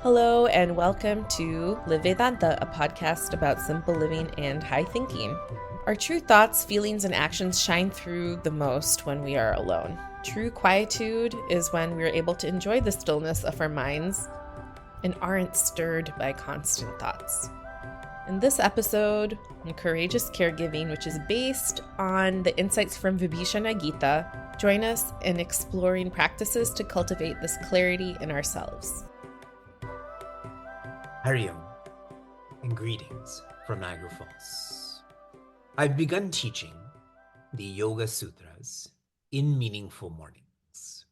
Hello, and welcome to Live Vedanta, a podcast about simple living and high thinking. Our true thoughts, feelings, and actions shine through the most when we are alone. True quietude is when we are able to enjoy the stillness of our minds and aren't stirred by constant thoughts. In this episode on courageous caregiving, which is based on the insights from Vibhishana Gita, join us in exploring practices to cultivate this clarity in ourselves. Hari Om, and greetings from Niagara Falls. I've begun teaching the Yoga Sutras in meaningful mornings.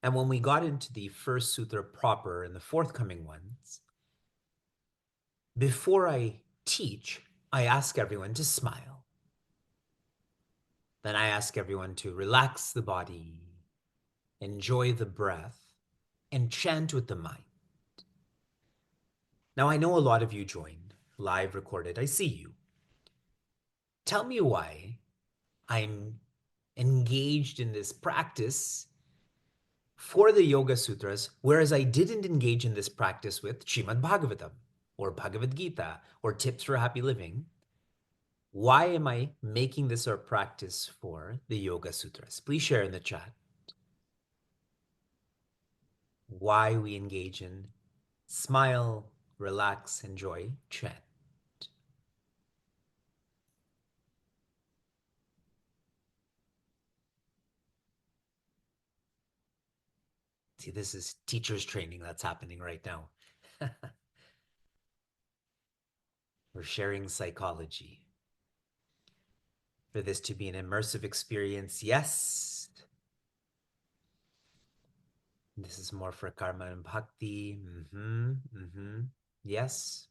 And when we got into the first sutra proper and the forthcoming ones, before I teach, I ask everyone to smile. Then I ask everyone to relax the body, enjoy the breath, and chant with the mind. Now, I know a lot of you joined, live recorded. I see you. Tell me why I'm engaged in this practice for the Yoga Sutras, whereas I didn't engage in this practice with Srimad Bhagavatam or Bhagavad Gita or Tips for Happy Living. Why am I making this our practice for the Yoga Sutras? Please share in the chat why we engage in smile, relax, enjoy, chant. See, this is teacher's training that's happening right now. We're sharing psychology. For this to be an immersive experience, yes. This is more for karma and bhakti. Yes.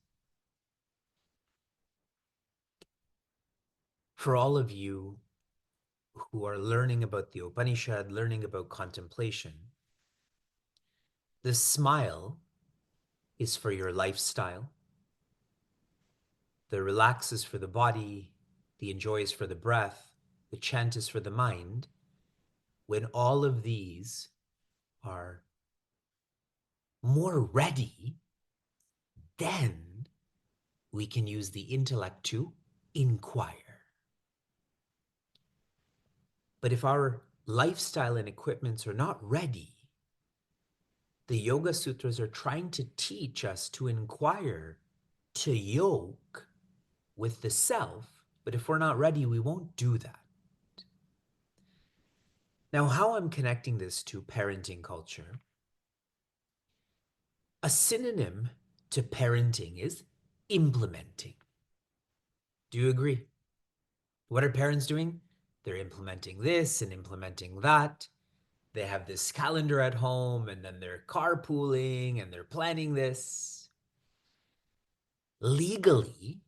For all of you who are learning about the Upanishad, learning about contemplation, the smile is for your lifestyle. The relax is for the body. The enjoy is for the breath. The chant is for the mind. When all of these are more ready, then we can use the intellect to inquire. But if our lifestyle and equipments are not ready, the Yoga Sutras are trying to teach us to inquire, to yoke with the self. But if we're not ready, we won't do that. Now, how I'm connecting this to parenting culture, a synonym to parenting is implementing. Do you agree? What are parents doing? They're implementing this and implementing that. They have this calendar at home, and then they're carpooling and they're planning this. Legally,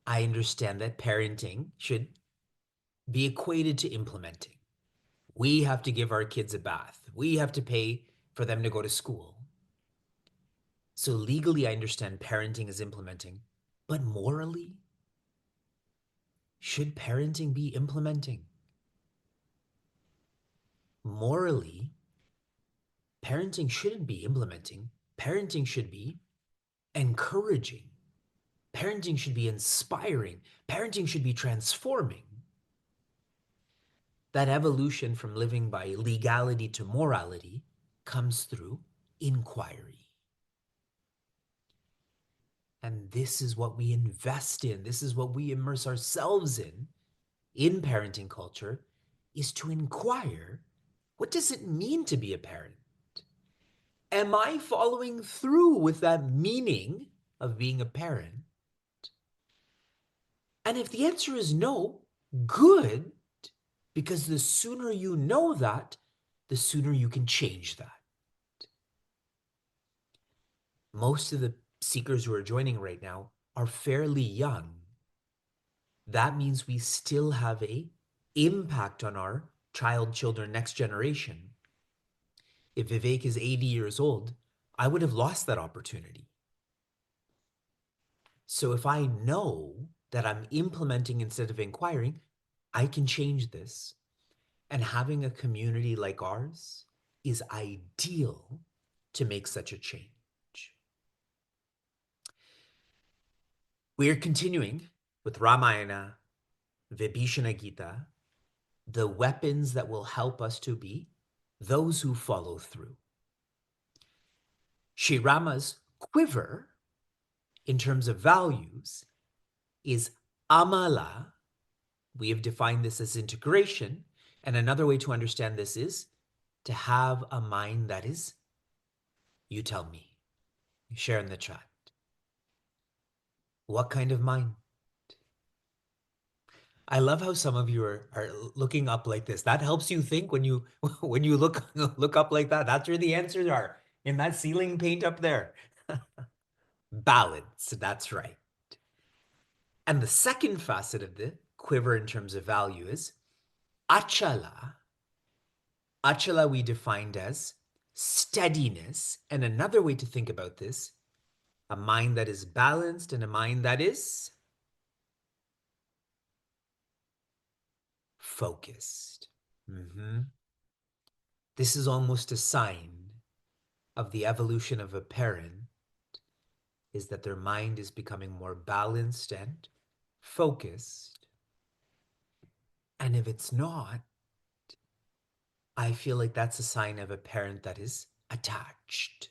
I understand that parenting should be equated to implementing. We have to give our kids a bath. We have to pay for them to go to school. So legally, I understand parenting is implementing, but morally, should parenting be implementing? Morally, parenting shouldn't be implementing. Parenting should be encouraging. Parenting should be inspiring. Parenting should be transforming. That evolution from living by legality to morality comes through inquiry. And this is what we invest in. This is what we immerse ourselves in parenting culture, is to inquire, what does it mean to be a parent? Am I following through with that meaning of being a parent? And if the answer is no, good, because the sooner you know that, the sooner you can change that. Most of the seekers who are joining right now are fairly young. That means we still have a impact on our children, next generation. If Vivek is 80 years old, I would have lost that opportunity. So if I know that I'm implementing instead of inquiring, I can change this. And having a community like ours is ideal to make such a change. We are continuing with Ramayana, Vibhishana Gita, the weapons that will help us to be those who follow through. Sri Rama's quiver, in terms of values, is amala. We have defined this as integration. And another way to understand this is to have a mind that is, you tell me, share in the chat. What kind of mind? I love how some of you are looking up like this. That helps you think when you when you look up like that. That's where the answers are, in that ceiling paint up there. Balance, that's right. And the second facet of the quiver in terms of value is achala. Achala we defined as steadiness. And another way to think about this, a mind that is balanced and a mind that is focused. This is almost a sign of the evolution of a parent, is that their mind is becoming more balanced and focused. And if it's not, I feel like that's a sign of a parent that is attached.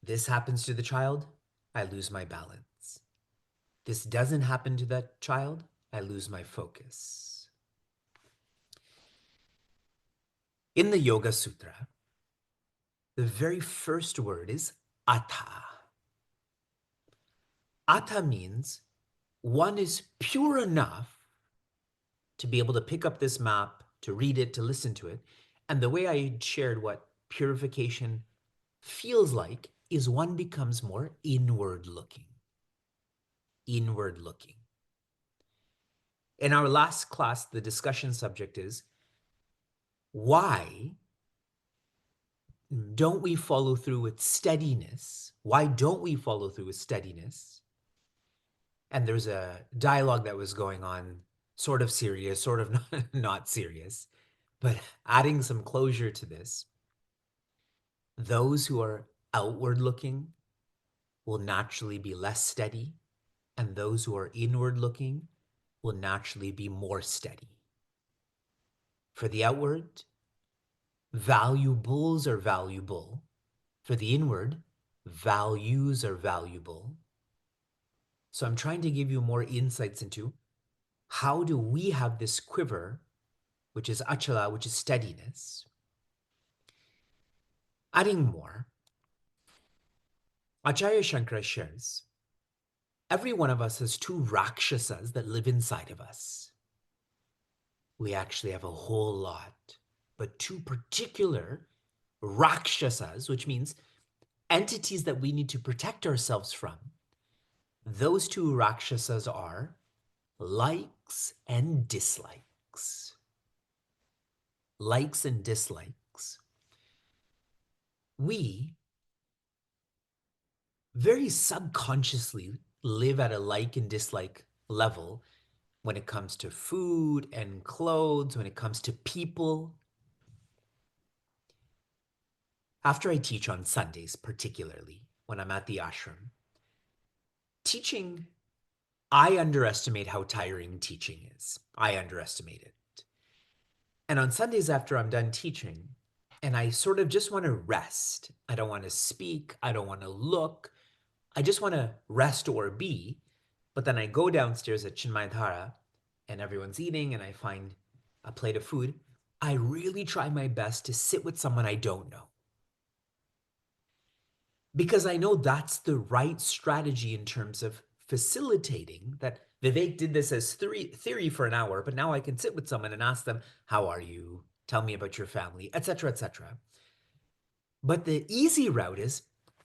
This happens to the child, I lose my balance. This doesn't happen to that child, I lose my focus. In the Yoga Sutra, the very first word is atha. Atha means one is pure enough to be able to pick up this map, to read it, to listen to it. And the way I shared what purification feels like is one becomes more inward looking. Inward looking. In our last class, the discussion subject is, why don't we follow through with steadiness? Why don't we follow through with steadiness? And there's a dialogue that was going on, sort of serious, sort of not serious, but adding some closure to this. Those who are outward looking will naturally be less steady, and those who are inward looking will naturally be more steady. For the outward, valuables are valuable. For the inward, values are valuable. So I'm trying to give you more insights into how do we have this quiver, which is achala, which is steadiness. Adding more, Acharya Shankara shares, every one of us has two rakshasas that live inside of us. We actually have a whole lot, but two particular rakshasas, which means entities that we need to protect ourselves from. Those two rakshasas are likes and dislikes. Likes and dislikes. We very subconsciously live at a like and dislike level when it comes to food and clothes, when it comes to people. After I teach on Sundays, particularly when I'm at the ashram, teaching, I underestimate how tiring teaching is. I underestimate it. And on Sundays after I'm done teaching, and I sort of just want to rest. I don't want to speak. I don't want to look. I just want to rest or be. But then I go downstairs at Chinmaya and everyone's eating and I find a plate of food. I really try my best to sit with someone I don't know. Because I know that's the right strategy in terms of facilitating that. Vivek did this as theory for an hour, but now I can sit with someone and ask them, how are you? Tell me about your family, etc., etc. But the easy route is,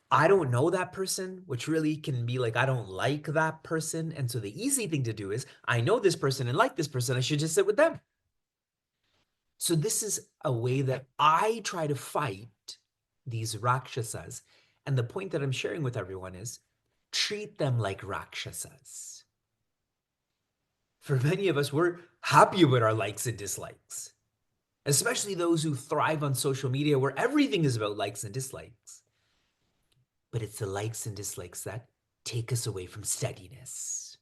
I don't know that person, which really can be like, I don't like that person. And so the easy thing to do is, I know this person and like this person, I should just sit with them. So this is a way that I try to fight these rakshasas. And the point that I'm sharing with everyone is, treat them like rakshasas. For many of us, we're happy with our likes and dislikes, especially those who thrive on social media where everything is about likes and dislikes. But it's the likes and dislikes that take us away from steadiness.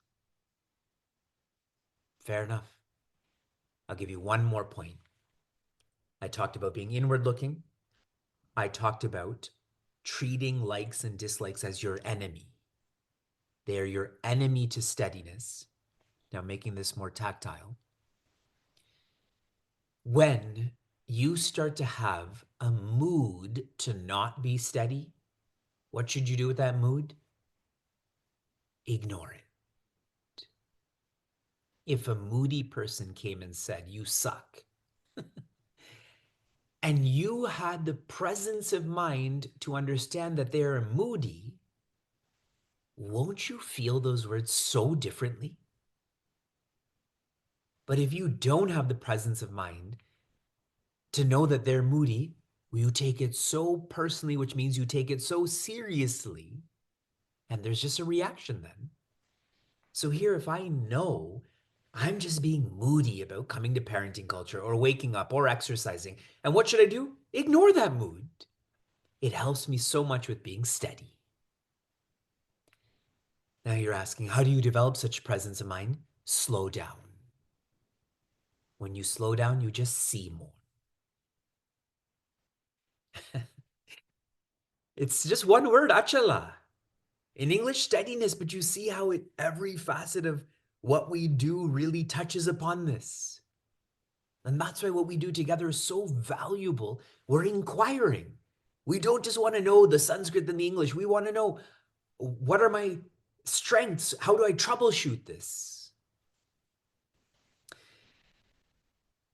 Fair enough. I'll give you one more point. I talked about being inward looking. I talked about treating likes and dislikes as your enemy. They are your enemy to steadiness. Now, making this more tactile. When you start to have a mood to not be steady, what should you do with that mood? Ignore it. If a moody person came and said, you suck, and you had the presence of mind to understand that they're moody, won't you feel those words so differently? But if you don't have the presence of mind to know that they're moody, you take it so personally, which means you take it so seriously, and there's just a reaction then. So here, if I know I'm just being moody about coming to parenting culture or waking up or exercising, and what should I do? Ignore that mood. It helps me so much with being steady. Now you're asking, how do you develop such presence of mind? Slow down. When you slow down, you just see more. It's just one word, achala. In English, steadiness, but you see how every facet of what we do really touches upon this. And that's why what we do together is so valuable. We're inquiring. We don't just want to know the Sanskrit and the English. We want to know, what are my strengths? How do I troubleshoot this?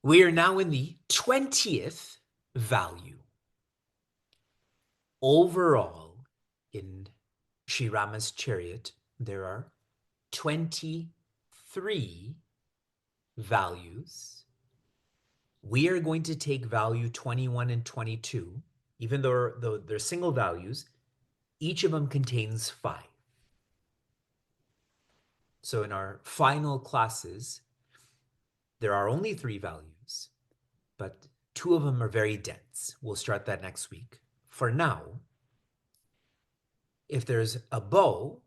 We are now in the 20th value. Overall, in Sri Rama's chariot, there are 23 values. We are going to take value 21 and 22, even though they're single values, each of them contains 5. So in our final classes, there are only 3 values, but 2 of them are very dense. We'll start that next week. For now, if there's a bow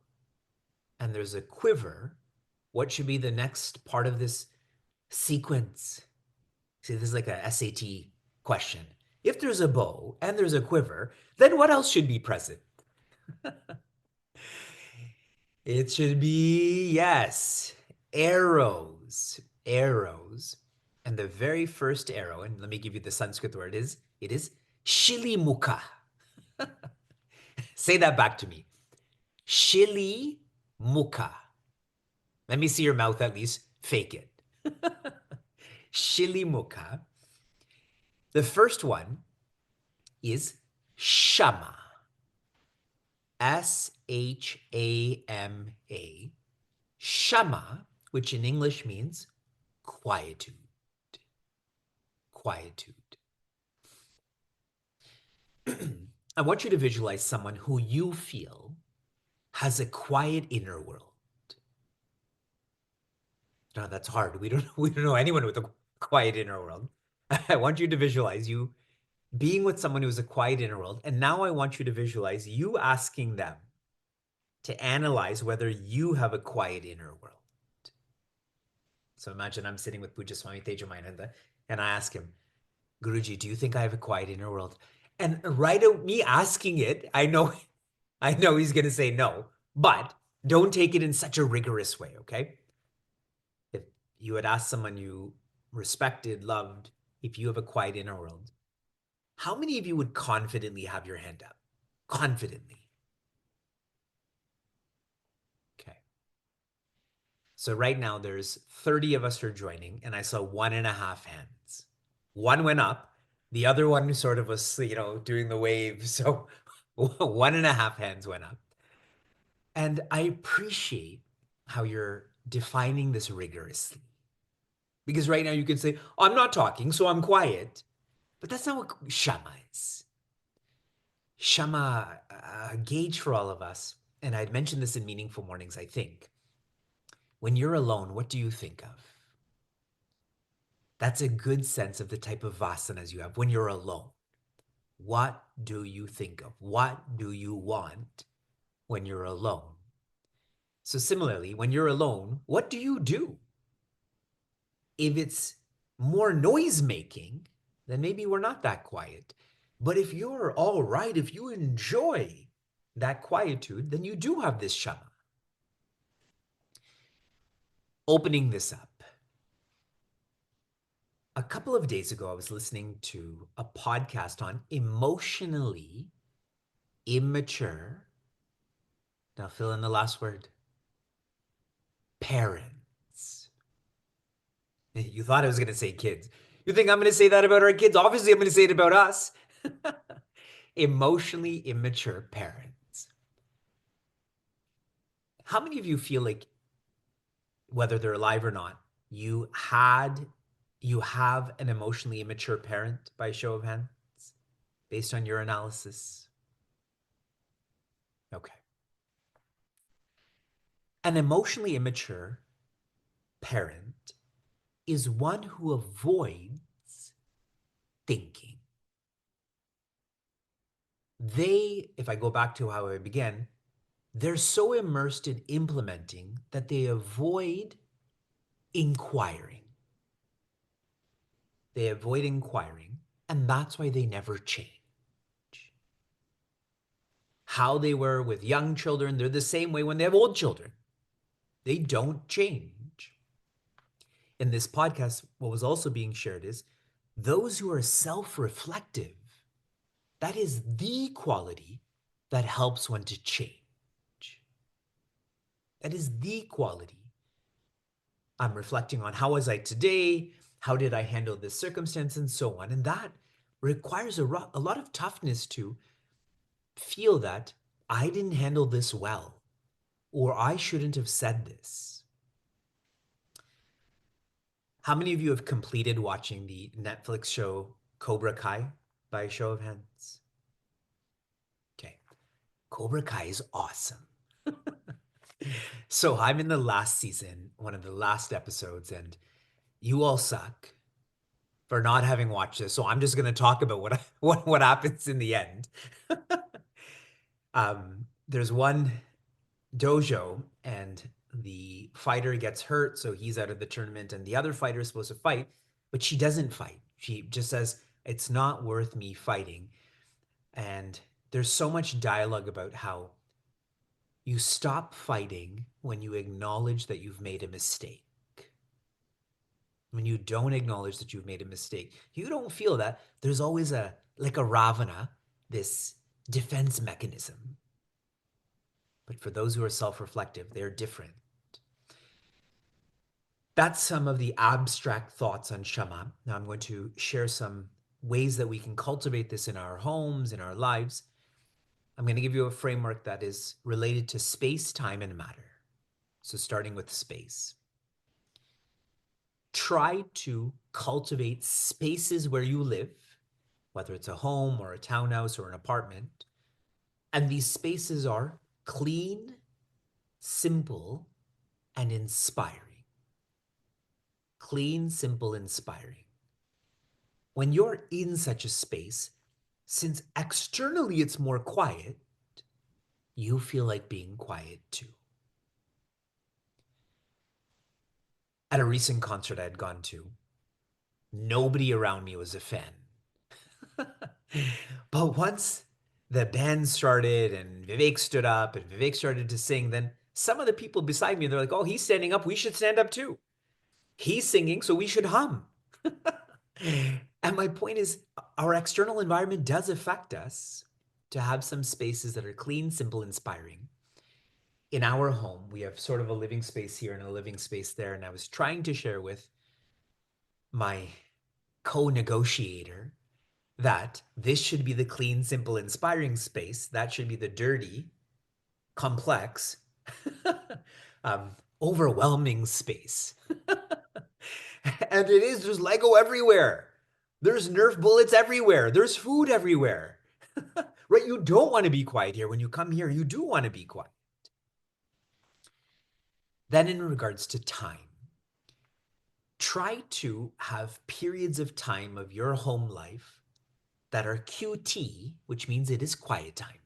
and there's a quiver, what should be the next part of this sequence? See, this is like a SAT question. If there's a bow and there's a quiver, then what else should be present? It should be, yes, arrows. Arrows. And the very first arrow, and let me give you the Sanskrit word, it is shilimukha. Say that back to me. Shilimukha. Let me see your mouth at least. Fake it. Shilimukha. The first one is Shama. Shama. Shama, which in English means quietude. Quietude. I want you to visualize someone who you feel has a quiet inner world. No, that's hard. We don't know anyone with a quiet inner world. I want you to visualize you being with someone who has a quiet inner world. And now I want you to visualize you asking them to analyze whether you have a quiet inner world. So imagine I'm sitting with Puja Swami Tejamayana and I ask him, Guruji, do you think I have a quiet inner world? And right out me asking it, I know he's going to say no, but don't take it in such a rigorous way, okay? If you had asked someone you respected, loved, if you have a quiet inner world, how many of you would confidently have your hand up? Confidently. Okay. So right now there's 30 of us who are joining, and I saw 1.5 hands. One went up, the other one sort of was, doing the wave. So 1.5 hands went up. And I appreciate how you're defining this rigorously. Because right now you can say, I'm not talking, so I'm quiet. But that's not what Shama is. Shama, a gauge for all of us, and I'd mentioned this in Meaningful Mornings, I think. When you're alone, what do you think of? That's a good sense of the type of vasanas you have when you're alone. What do you think of? What do you want when you're alone? So similarly, when you're alone, what do you do? If it's more noise making, then maybe we're not that quiet. But if you're all right, if you enjoy that quietude, then you do have this shama. Opening this up. A couple of days ago, I was listening to a podcast on emotionally immature. Now fill in the last word. Parents. You thought I was going to say kids. You think I'm going to say that about our kids? Obviously, I'm going to say it about us. Emotionally immature parents. How many of you feel like, whether they're alive or not, you have an emotionally immature parent by show of hands, based on your analysis? Okay. An emotionally immature parent is one who avoids thinking. If I go back to how I began, they're so immersed in implementing that they avoid inquiring. They avoid inquiring, and that's why they never change. How they were with young children, they're the same way when they have old children. They don't change. In this podcast, what was also being shared is those who are self-reflective, that is the quality that helps one to change. That is the quality. I'm reflecting on how was I today? How did I handle this circumstance and so on? And that requires a lot of toughness to feel that I didn't handle this well, or I shouldn't have said this. How many of you have completed watching the Netflix show Cobra Kai by a show of hands? Okay. Cobra Kai is awesome. So I'm in the last season, one of the last episodes, and you all suck for not having watched this. So I'm just going to talk about what happens in the end. There's one dojo and the fighter gets hurt, so he's out of the tournament, and the other fighter is supposed to fight, but she doesn't fight. She just says, it's not worth me fighting. And there's so much dialogue about how you stop fighting when you acknowledge that you've made a mistake. When you don't acknowledge that you've made a mistake, you don't feel that. There's always like a Ravana, this defense mechanism. But for those who are self-reflective, they're different. That's some of the abstract thoughts on Shama. Now I'm going to share some ways that we can cultivate this in our homes, in our lives. I'm going to give you a framework that is related to space, time, and matter. So starting with space. Try to cultivate spaces where you live, whether it's a home or a townhouse or an apartment. And these spaces are clean, simple, and inspiring. Clean, simple, inspiring. When you're in such a space, since externally it's more quiet, you feel like being quiet too. At a recent concert I had gone to, nobody around me was a fan. But once the band started and Vivek stood up and Vivek started to sing, then some of the people beside me, they're like, oh, he's standing up. We should stand up too. He's singing, so we should hum. And my point is, our external environment does affect us. To have some spaces that are clean, simple, inspiring. In our home, we have sort of a living space here and a living space there. And I was trying to share with my co-negotiator that this should be the clean, simple, inspiring space. That should be the dirty, complex, overwhelming space. And it is, there's Lego everywhere. There's Nerf bullets everywhere. There's food everywhere. Right? You don't want to be quiet here. When you come here, you do want to be quiet. Then in regards to time, try to have periods of time of your home life that are QT, which means it is quiet time.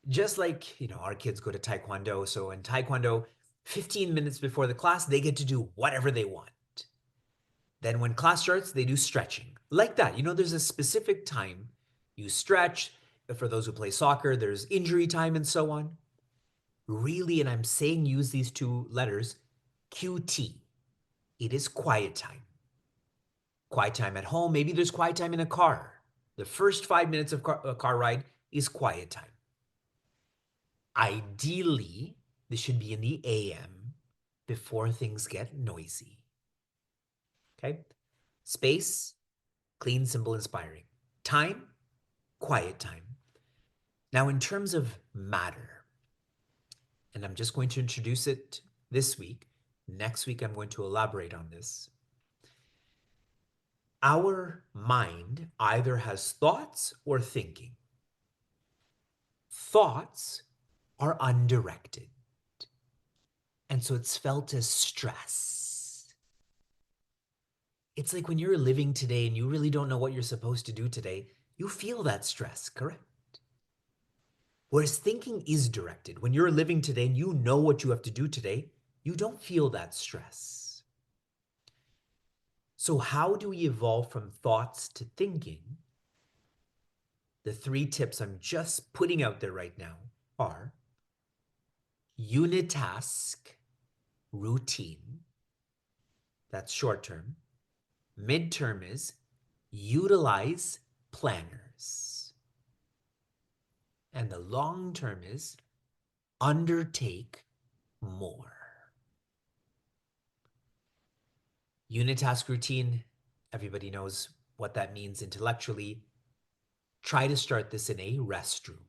just like, our kids go to Taekwondo. So in Taekwondo, 15 minutes before the class, they get to do whatever they want. Then when class starts, they do stretching. Like that. There's a specific time you stretch. For those who play soccer, there's injury time and so on. Really, and I'm saying use these two letters, QT. It is quiet time. Quiet time at home. Maybe there's quiet time in a car. The first 5 minutes of a car ride is quiet time. Ideally, this should be in the AM before things get noisy. Okay? Space, clean, simple, inspiring. Time, quiet time. Now, in terms of matter, and I'm just going to introduce it this week. Next week, I'm going to elaborate on this. Our mind either has thoughts or thinking. Thoughts are undirected, and so it's felt as stress. It's like when you're living today and you really don't know what you're supposed to do today, you feel that stress, correct? Whereas thinking is directed. When you're living today and you know what you have to do today, you don't feel that stress. So how do we evolve from thoughts to thinking? The 3 tips I'm just putting out there right now are unitask routine. That's short term. Midterm is utilize planners. And the long term is undertake more. Unitask routine, everybody knows what that means intellectually. Try to start this in a restroom.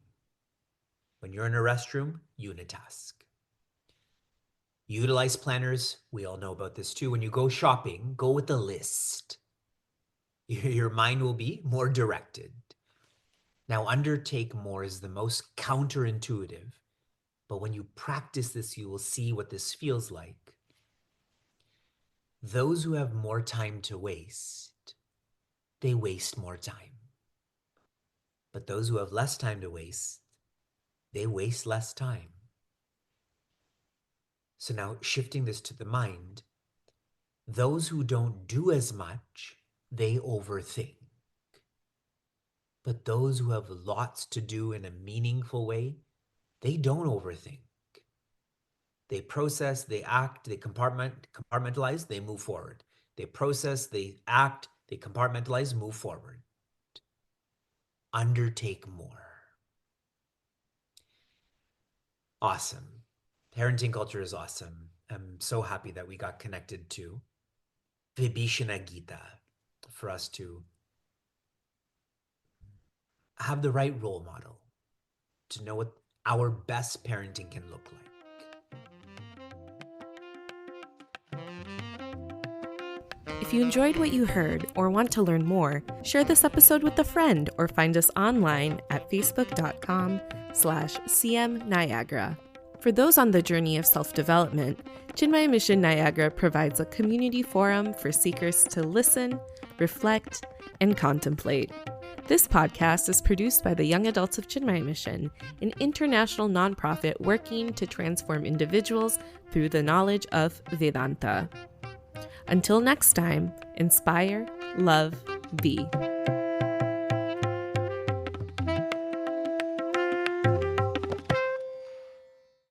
When you're in a restroom, unitask. Utilize planners. We all know about this too. When you go shopping, go with a list. Your mind will be more directed. Now, undertake more is the most counterintuitive, but when you practice this, you will see what this feels like. Those who have more time to waste, they waste more time. But those who have less time to waste, they waste less time. So now shifting this to the mind, those who don't do as much, they overthink. But those who have lots to do in a meaningful way, they don't overthink. They process, they act, they compartmentalize, they move forward. They process, they act, they compartmentalize, move forward. Undertake more. Awesome. Parenting culture is awesome. I'm so happy that we got connected to Vibhishana Gita for us to have the right role model, to know what our best parenting can look like. If you enjoyed what you heard or want to learn more, share this episode with a friend or find us online at facebook.com/cmniagara. For those on the journey of self-development, Chinmaya Mission Niagara provides a community forum for seekers to listen, reflect, and contemplate. This podcast is produced by the young adults of Chinmaya Mission, an international nonprofit working to transform individuals through the knowledge of Vedanta. Until next time, inspire, love, be.